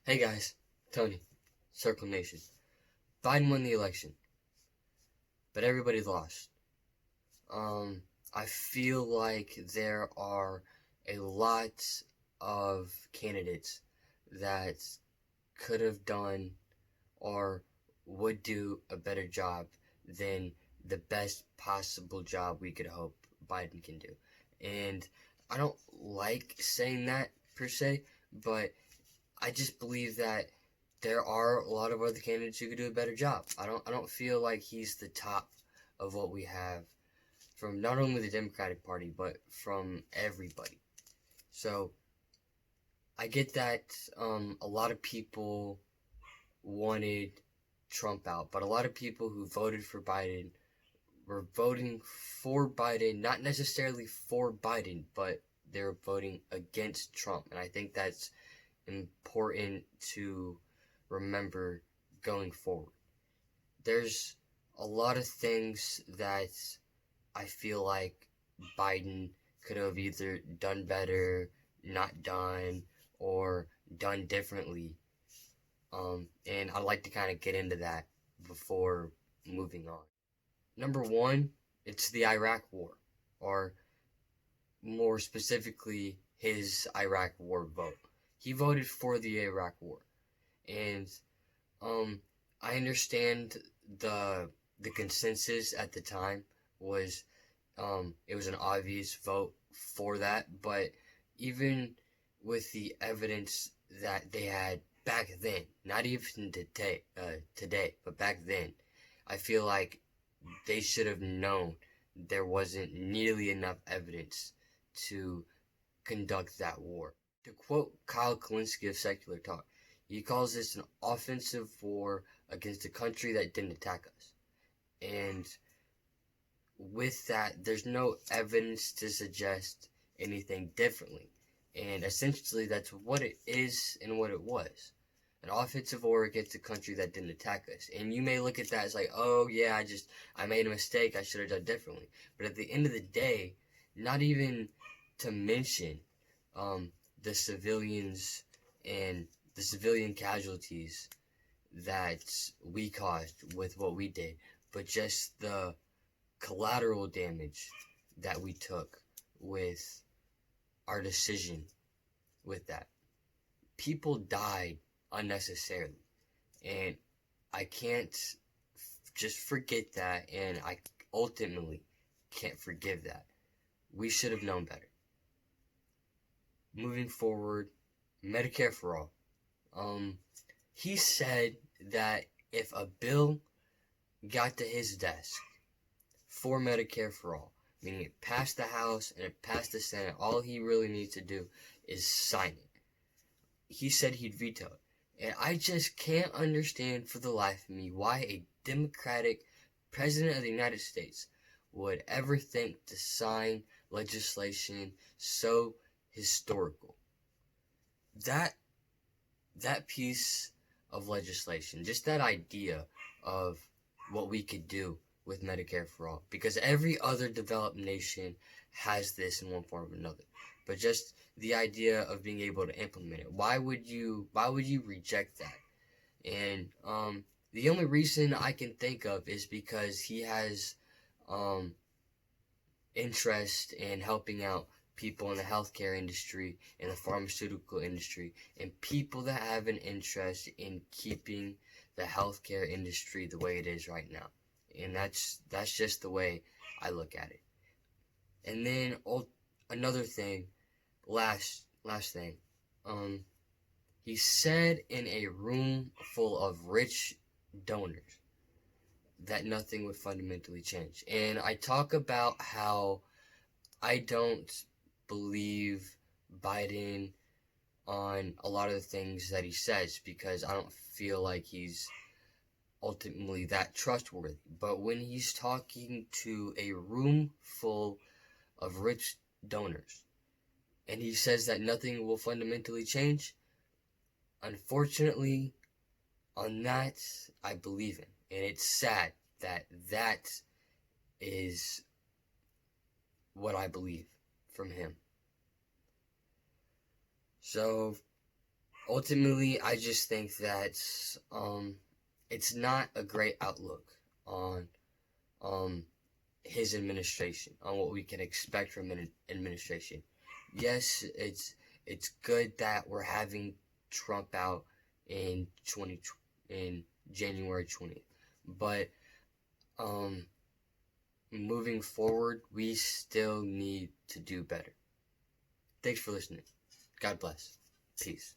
Hey guys, Tony, Circle Nation. Biden won the election, but everybody lost. I feel like there are a lot of candidates that could have done or would do a better job than the best possible job we could hope Biden can do. And I don't like saying that per se, but I just believe that there are a lot of other candidates who could do a better job. I don't feel like he's the top of what we have from not only the Democratic Party but from everybody. So I get that a lot of people wanted Trump out, but a lot of people who voted for Biden were voting for Biden, not necessarily for Biden, but they're voting against Trump, and I think that's important to remember going forward. There's a lot of things that I feel like Biden could have either done better, not done, or done differently. And I'd like to kind of get into that before moving on. Number one, it's the Iraq War, or more specifically, his Iraq War vote. He voted for the Iraq War, and I understand the the consensus at the time was it was an obvious vote for that, but even with the evidence that they had back then, not even today, but back then, I feel like they should have known there wasn't nearly enough evidence to conduct that war. To quote Kyle Kulinski of Secular Talk, he calls this an offensive war against a country that didn't attack us. And with that, there's no evidence to suggest anything differently. And essentially, that's what it is and what it was. An offensive war against a country that didn't attack us. And you may look at that as like, oh yeah, I made a mistake, I should have done differently. But at the end of the day, not even to mention the civilians and the civilian casualties that we caused with what we did, but just the collateral damage that we took with our decision with that. People died unnecessarily, and I can't just forget that, and I ultimately can't forgive that. We should have known better. Moving forward, Medicare for all. He said that if a bill got to his desk for Medicare for all, meaning it passed the House and it passed the Senate, all he really needs to do is sign it. He said he'd veto it. And I just can't understand for the life of me why a Democratic President of the United States would ever think to sign legislation so historical. That piece of legislation, just that idea of what we could do with Medicare for all, because every other developed nation has this in one form or another, but just the idea of being able to implement it, why would you reject that? And the only reason I can think of is because he has interest in helping out people in the healthcare industry, in the pharmaceutical industry, and people that have an interest in keeping the healthcare industry the way it is right now. And that's just the way I look at it. And then another thing, last thing, he said in a room full of rich donors that nothing would fundamentally change. And I talk about how I don't believe Biden on a lot of the things that he says because I don't feel like he's ultimately that trustworthy. But when he's talking to a room full of rich donors and he says that nothing will fundamentally change, unfortunately, on that, I believe him. And it's sad that that is what I believe from him. So, ultimately, I just think that it's not a great outlook on his administration, on what we can expect from an administration. Yes, it's good that we're having Trump out in 20 in January 20th, but moving forward, we still need to do better. Thanks for listening. God bless. Peace.